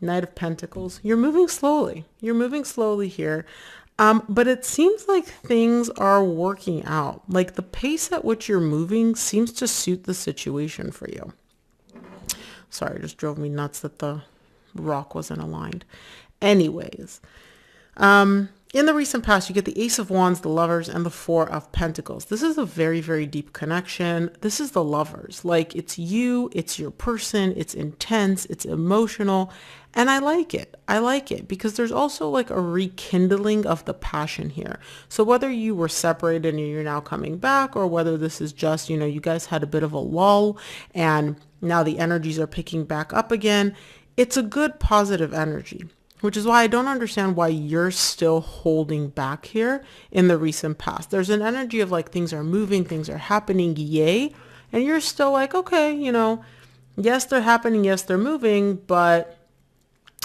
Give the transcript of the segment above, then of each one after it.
Knight of Pentacles. You're moving slowly. You're moving slowly here. But it seems like things are working out. Like the pace at which you're moving seems to suit the situation for you. Sorry, it just drove me nuts that the rock wasn't aligned. Anyways, in the recent past, you get the Ace of Wands, the Lovers, and the Four of Pentacles. This is a very, very deep connection. This is the Lovers. Like it's you, it's your person, it's intense, it's emotional. And I like it. I like it because there's also like a rekindling of the passion here. So whether you were separated and you're now coming back, or whether this is just, you guys had a bit of a lull and now the energies are picking back up again, it's a good positive energy. Which is why I don't understand why you're still holding back here in the recent past. There's an energy of like things are moving, things are happening, yay. And you're still like, okay, yes, they're happening, yes, they're moving, but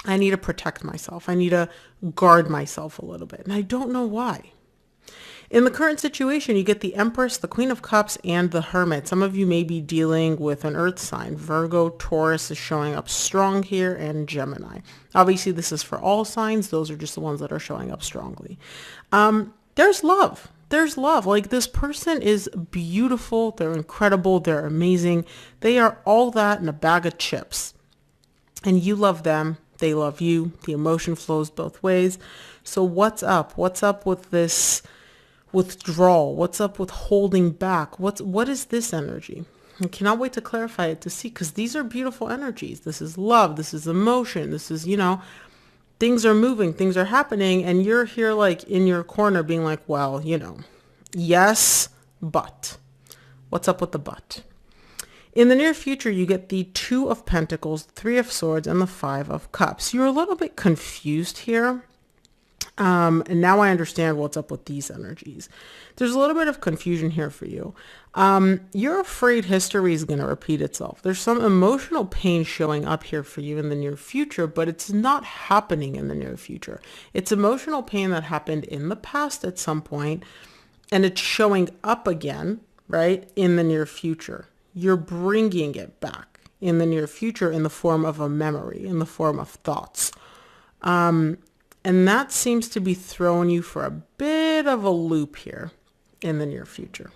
I need to protect myself. I need to guard myself a little bit. And I don't know why. In the current situation, you get the Empress, the Queen of Cups, and the Hermit. Some of you may be dealing with an earth sign. Virgo, Taurus is showing up strong here, and Gemini. Obviously, this is for all signs. Those are just the ones that are showing up strongly. There's love. There's love. Like this person is beautiful. They're incredible. They're amazing. They are all that in a bag of chips. And you love them. They love you. The emotion flows both ways. So what's up? What's up with this withdrawal? What's up with holding back? What is this energy? I cannot wait to clarify it to see, because these are beautiful energies. This is love. This is emotion. This is, things are moving, things are happening, and you're here like in your corner being like, well, yes, but what's up with the but? In the near future, you get the Two of Pentacles, Three of Swords, and the Five of Cups. You're a little bit confused here. And now I understand what's up with these energies. There's a little bit of confusion here for you. You're afraid history is going to repeat itself. There's some emotional pain showing up here for you in the near future, but it's not happening in the near future. It's emotional pain that happened in the past at some point, and it's showing up again, right, in the near future. You're bringing it back in the near future in the form of a memory, in the form of thoughts. And that seems to be throwing you for a bit of a loop here in the near future.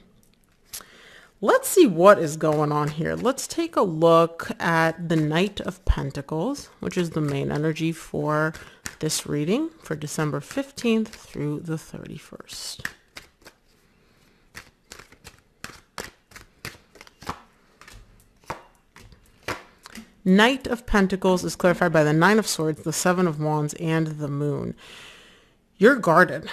Let's see what is going on here. Let's take a look at the Knight of Pentacles, which is the main energy for this reading for December 15th through the 31st. Knight of Pentacles is clarified by the Nine of Swords, the Seven of Wands, and the Moon. You're guarded.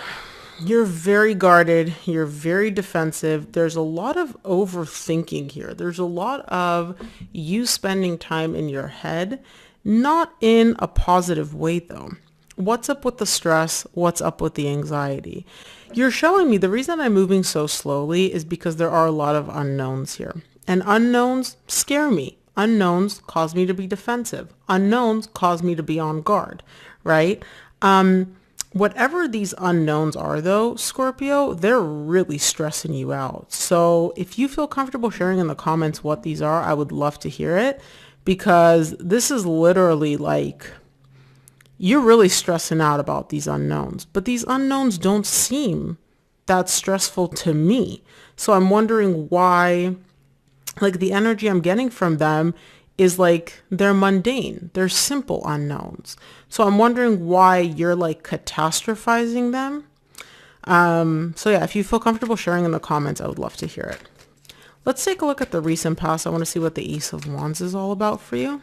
You're very guarded. You're very defensive. There's a lot of overthinking here. There's a lot of you spending time in your head, not in a positive way though. What's up with the stress? What's up with the anxiety? You're showing me the reason I'm moving so slowly is because there are a lot of unknowns here. And unknowns scare me. Unknowns cause me to be defensive. Unknowns cause me to be on guard, right? Whatever these unknowns are though, Scorpio, they're really stressing you out. So if you feel comfortable sharing in the comments what these are, I would love to hear it, because this is literally like you're really stressing out about these unknowns, but these unknowns don't seem that stressful to me. So I'm wondering why. Like the energy I'm getting from them is like they're mundane. They're simple unknowns. So I'm wondering why you're like catastrophizing them. So yeah, if you feel comfortable sharing in the comments, I would love to hear it. Let's take a look at the recent past. I want to see what the Ace of Wands is all about for you.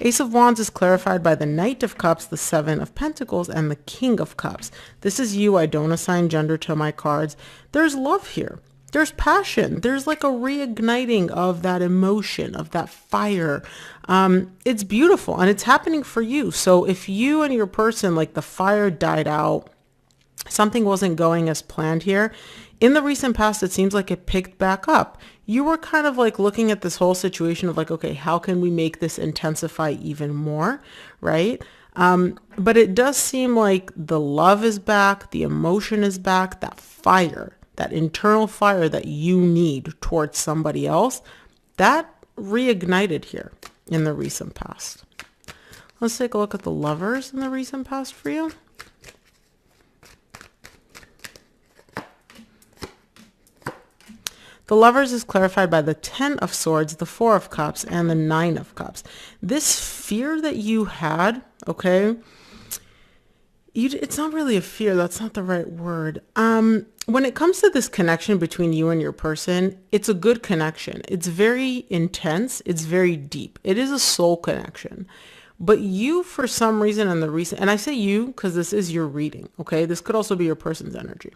Ace of Wands is clarified by the Knight of Cups, the Seven of Pentacles, and the King of Cups. This is you. I don't assign gender to my cards. There's love here. There's passion. There's like a reigniting of that emotion, of that fire. It's beautiful and it's happening for you. So if you and your person, like the fire died out, something wasn't going as planned here, in the recent past, it seems like it picked back up. You were kind of like looking at this whole situation of like, okay, how can we make this intensify even more, right? But it does seem like the love is back, the emotion is back, that fire, that internal fire that you need towards somebody else, that reignited here in the recent past. Let's take a look at the Lovers in the recent past for you. The Lovers is clarified by the 10 of Swords, the 4 of Cups, and the 9 of Cups. This fear that you had, okay, it's not really a fear. That's not the right word. When it comes to this connection between you and your person, it's a good connection. It's very intense. It's very deep. It is a soul connection. But you, for some reason, in the recent, and I say you because this is your reading, okay? This could also be your person's energy.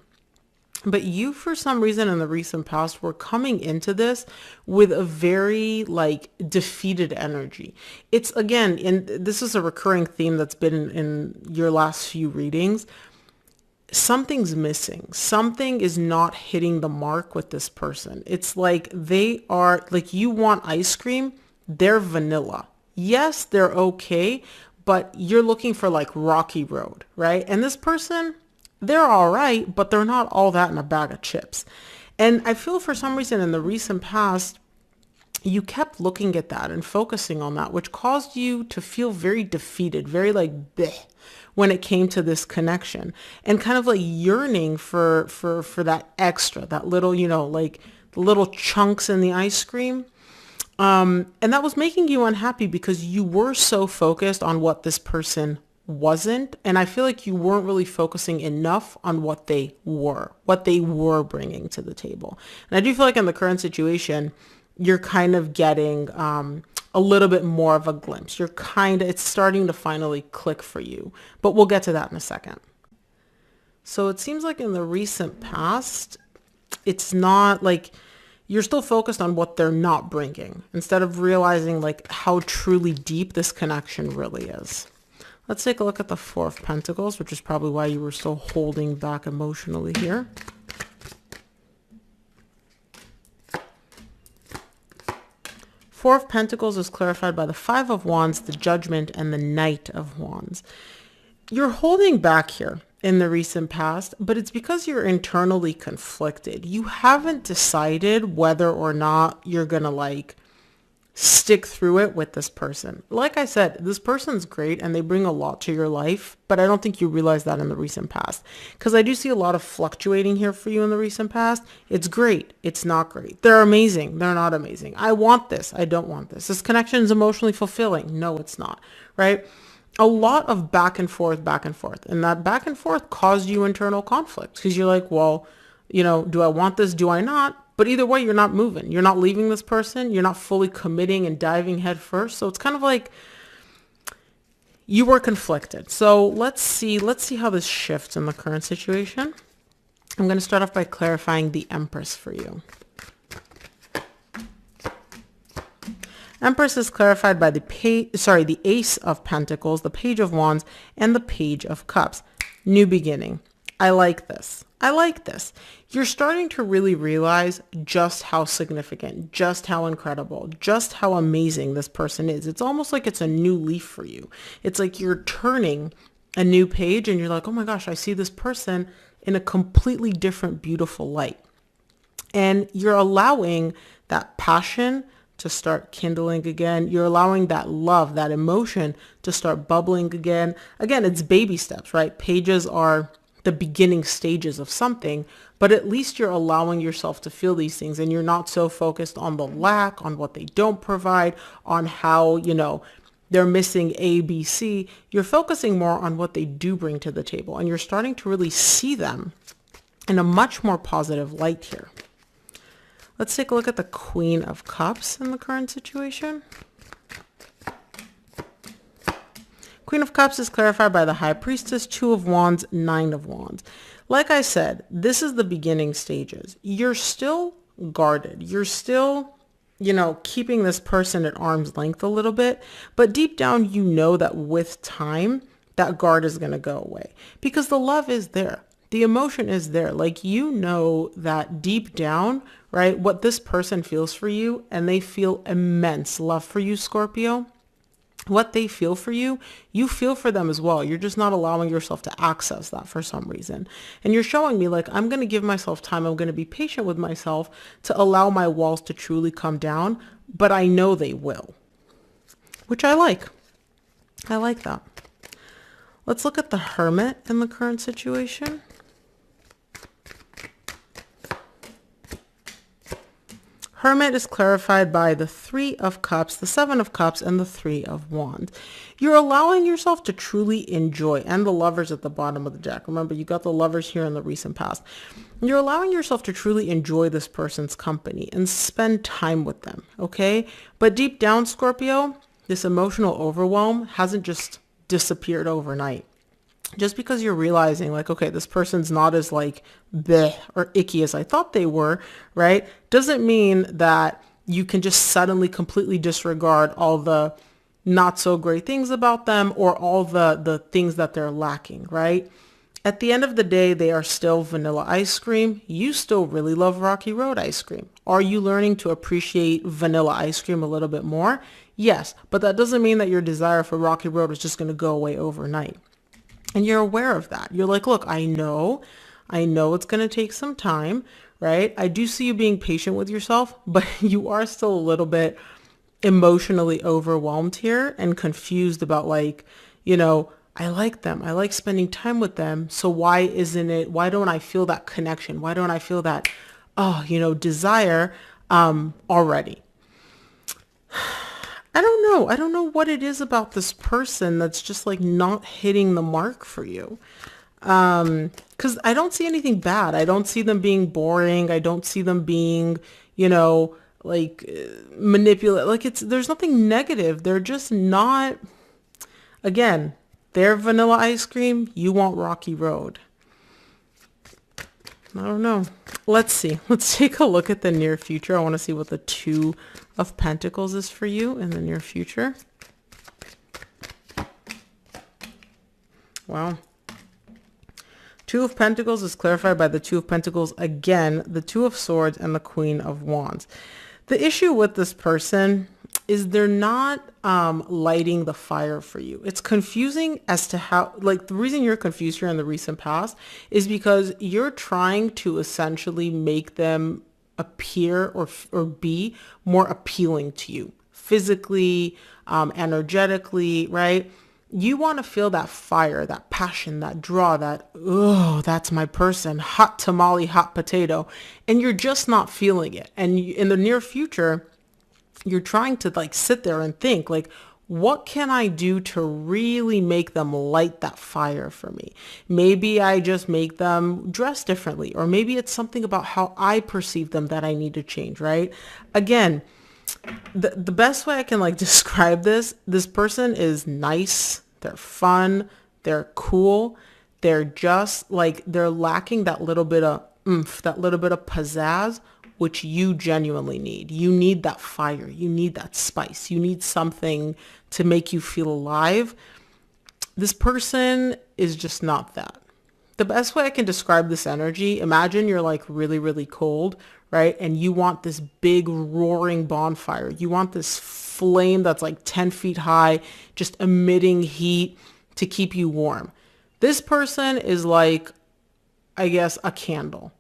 But you, for some reason, in the recent past, were coming into this with a very, like, defeated energy. It's, again, and this is a recurring theme that's been in your last few readings. Something's missing. Something is not hitting the mark with this person. It's like they are, like, you want ice cream, they're vanilla. Yes, they're okay, but you're looking for, like, rocky road, right? And this person, they're all right, but they're not all that in a bag of chips. And I feel for some reason in the recent past, you kept looking at that and focusing on that, which caused you to feel very defeated, very like bleh, when it came to this connection, and kind of like yearning for that extra, that little, you know, like the little chunks in the ice cream. And that was making you unhappy because you were so focused on what this person wasn't, and I feel like you weren't really focusing enough on what they were bringing to the table. And I do feel like in the current situation, you're kind of getting a little bit more of a glimpse. It's starting to finally click for you, but we'll get to that in a second. So it seems like in the recent past, it's not like you're still focused on what they're not bringing instead of realizing like how truly deep this connection really is. Let's take a look at the 4 of Pentacles, which is probably why you were still holding back emotionally here. Four of Pentacles is clarified by the 5 of Wands, the Judgment, and the Knight of Wands. You're holding back here in the recent past, but it's because you're internally conflicted. You haven't decided whether or not you're going to like stick through it with this person. Like I said, this person's great and they bring a lot to your life, but I don't think you realize that in the recent past, because I do see a lot of fluctuating here for you in the recent past. It's great. It's not great. They're amazing. They're not amazing. I want this. I don't want this. This connection is emotionally fulfilling. No, it's not. Right? A lot of back and forth, back and forth. And that back and forth caused you internal conflict because you're like, well, you know, do I want this? Do I not? But either way, you're not moving. You're not leaving this person. You're not fully committing and diving head first. So it's kind of like you were conflicted. So let's see how this shifts in the current situation. I'm going to start off by clarifying the Empress for you. Empress is clarified by the Ace of Pentacles, the Page of Wands, and the Page of Cups. New beginning. I like this. I like this. You're starting to really realize just how significant, just how incredible, just how amazing this person is. It's almost like it's a new leaf for you. It's like you're turning a new page and you're like, oh my gosh, I see this person in a completely different, beautiful light. And you're allowing that passion to start kindling again. You're allowing that love, that emotion to start bubbling again. Again, it's baby steps, right? Pages are the beginning stages of something, but at least you're allowing yourself to feel these things and you're not so focused on the lack, on what they don't provide, on how, you know, they're missing A, B, C. You're focusing more on what they do bring to the table and you're starting to really see them in a much more positive light here. Let's take a look at the Queen of Cups in the current situation. Queen of Cups is clarified by the High Priestess, 2 of Wands, 9 of Wands. Like I said, this is the beginning stages. You're still guarded. You're still, you know, keeping this person at arm's length a little bit. But deep down, you know that with time, that guard is going to go away because the love is there. The emotion is there. Like, you know that deep down, right, what this person feels for you, and they feel immense love for you, Scorpio. what they feel for you, you feel for them as well. You're just not allowing yourself to access that for some reason. And you're showing me like, I'm going to give myself time. I'm going to be patient with myself to allow my walls to truly come down, but I know they will, which I like. I like that. Let's look at the Hermit in the current situation. Hermit is clarified by the Three of Cups, the Seven of Cups, and the Three of Wands. You're allowing yourself to truly enjoy, and the Lovers at the bottom of the deck. Remember, you got the Lovers here in the recent past. You're allowing yourself to truly enjoy this person's company and spend time with them, okay? But deep down, Scorpio, this emotional overwhelm hasn't just disappeared overnight. Just because you're realizing like, okay, this person's not as like bleh or icky as I thought they were, right? Doesn't mean that you can just suddenly completely disregard all the not so great things about them or all the things that they're lacking, right? At the end of the day, they are still vanilla ice cream. You still really love Rocky Road ice cream. Are you learning to appreciate vanilla ice cream a little bit more? Yes, but that doesn't mean that your desire for Rocky Road is just going to go away overnight. And you're aware of that. You're like, look, I know it's going to take some time, right? I do see you being patient with yourself, but you are still a little bit emotionally overwhelmed here and confused about like, I like them. I like spending time with them. So why don't I feel that connection? Why don't I feel that, desire already? I don't know. I don't know what it is about this person that's just like not hitting the mark for you. Because I don't see anything bad. I don't see them being boring. I don't see them being, manipulate. Like there's nothing negative. They're just not, again, they're vanilla ice cream. You want Rocky Road. I don't know. Let's see. Let's take a look at the near future. I want to see what the Two of Pentacles is for you in the near future. Wow. Two of Pentacles is clarified by the Two of Pentacles again, the Two of Swords, and the Queen of Wands. The issue with this person is they're not lighting the fire for you. It's confusing as to how, like the reason you're confused here in the recent past is because you're trying to essentially make them appear or be more appealing to you physically, energetically, right? You want to feel that fire, that passion, that draw, that, oh, that's my person, hot tamale, hot potato, and you're just not feeling it. And in the near future, you're trying to like sit there and think like, what can I do to really make them light that fire for me? Maybe I just make them dress differently, or maybe it's something about how I perceive them that I need to change, right? Again, the best way I can like describe this person is nice, they're fun, they're cool, they're just like, they're lacking that little bit of oomph, that little bit of pizzazz, which you genuinely need. You need that fire. You need that spice. You need something to make you feel alive. This person is just not that. The best way I can describe this energy, imagine you're like really, really cold, right? And you want this big roaring bonfire. You want this flame that's like 10 feet high, just emitting heat to keep you warm. This person is like, I guess, a candle.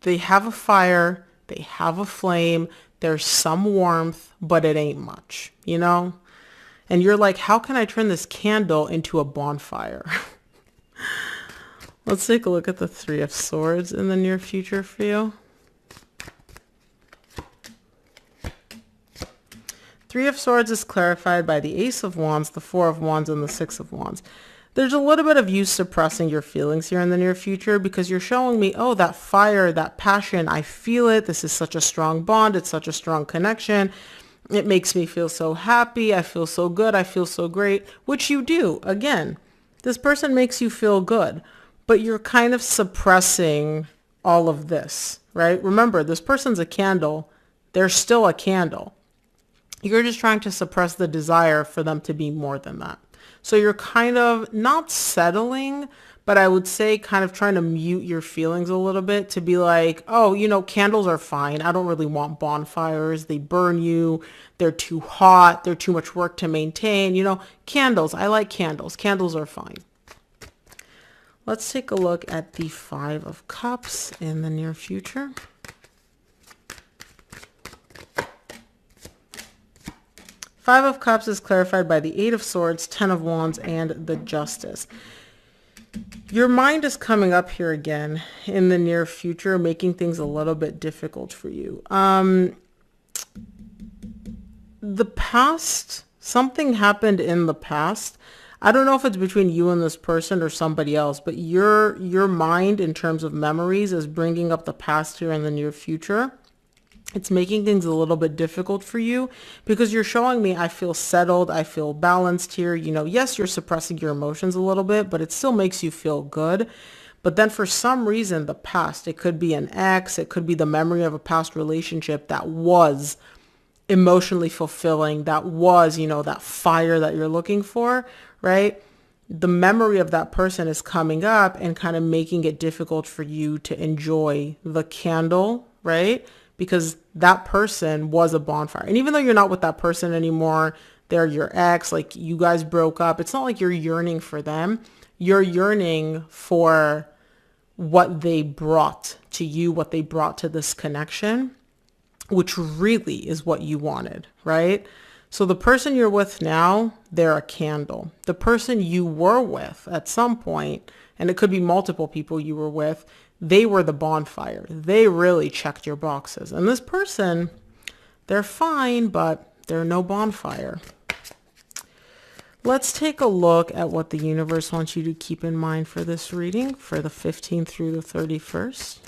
They have a fire, they have a flame, there's some warmth, but it ain't much, And you're like, how can I turn this candle into a bonfire? Let's take a look at the Three of Swords in the near future for you. Three of Swords is clarified by the Ace of Wands, the Four of Wands, and the Six of Wands. There's a little bit of you suppressing your feelings here in the near future because you're showing me, oh, that fire, that passion, I feel it. This is such a strong bond. It's such a strong connection. It makes me feel so happy. I feel so good. I feel so great, which you do. Again, this person makes you feel good, but you're kind of suppressing all of this, right? Remember, this person's a candle. They're still a candle. You're just trying to suppress the desire for them to be more than that. So you're kind of not settling, but I would say kind of trying to mute your feelings a little bit to be like, oh, you know, candles are fine. I don't really want bonfires. They burn you. They're too hot. They're too much work to maintain. You know, candles. I like candles. Candles are fine. Let's take a look at the Five of Cups in the near future. Five of Cups is clarified by the Eight of Swords, Ten of Wands, and the Justice. Your mind is coming up here again in the near future, making things a little bit difficult for you. The past, something happened in the past. I don't know if it's between you and this person or somebody else, but your mind in terms of memories is bringing up the past here in the near future. It's making things a little bit difficult for you because you're showing me I feel settled, I feel balanced here. You know, yes, you're suppressing your emotions a little bit, but it still makes you feel good. But then for some reason, the past, it could be an ex, it could be the memory of a past relationship that was emotionally fulfilling, that was, you know, that fire that you're looking for, right? The memory of that person is coming up and kind of making it difficult for you to enjoy the candle, right? Because that person was a bonfire. And even though you're not with that person anymore, they're your ex, like you guys broke up, it's not like you're yearning for them. You're yearning for what they brought to you, what they brought to this connection, which really is what you wanted, right? So the person you're with now, they're a candle. The person you were with at some point, and it could be multiple people you were with, they were the bonfire. They really checked your boxes. And this person, they're fine, but they're no bonfire. Let's take a look at what the universe wants you to keep in mind for this reading for the 15th through the 31st.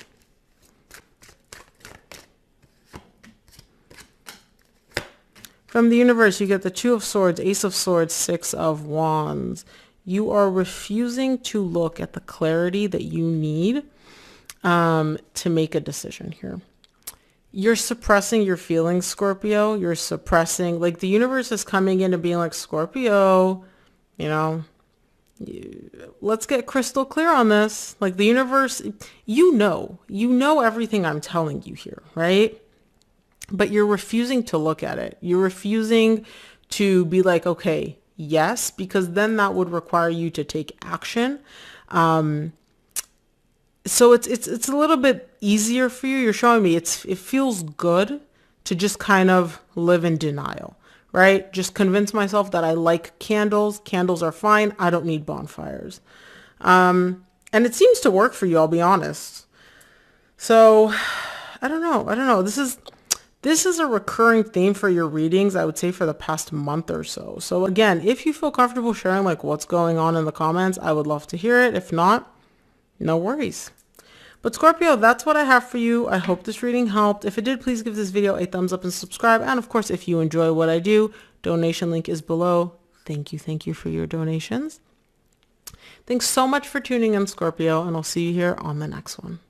From the universe, you get the Two of Swords, Ace of Swords, Six of Wands. You are refusing to look at the clarity that you need to make a decision here. You're suppressing your feelings, Scorpio. You're suppressing, like the universe is coming in and being like, Scorpio, you know, let's get crystal clear on this. Like the universe, you know everything I'm telling you here, right? But you're refusing to look at it. You're refusing to be like, okay, yes, because then that would require you to take action. So it's a little bit easier for you. You're showing me it feels good to just kind of live in denial, right? Just convince myself that I like candles. Candles are fine. I don't need bonfires. And it seems to work for you, I'll be honest. So I don't know. This is a recurring theme for your readings, I would say, for the past month or so. So again, if you feel comfortable sharing like what's going on in the comments, I would love to hear it. If not, no worries. But Scorpio, that's what I have for you. I hope this reading helped. If it did, please give this video a thumbs up and subscribe. And of course, if you enjoy what I do, donation link is below. Thank you for your donations. Thanks so much for tuning in, Scorpio, and I'll see you here on the next one.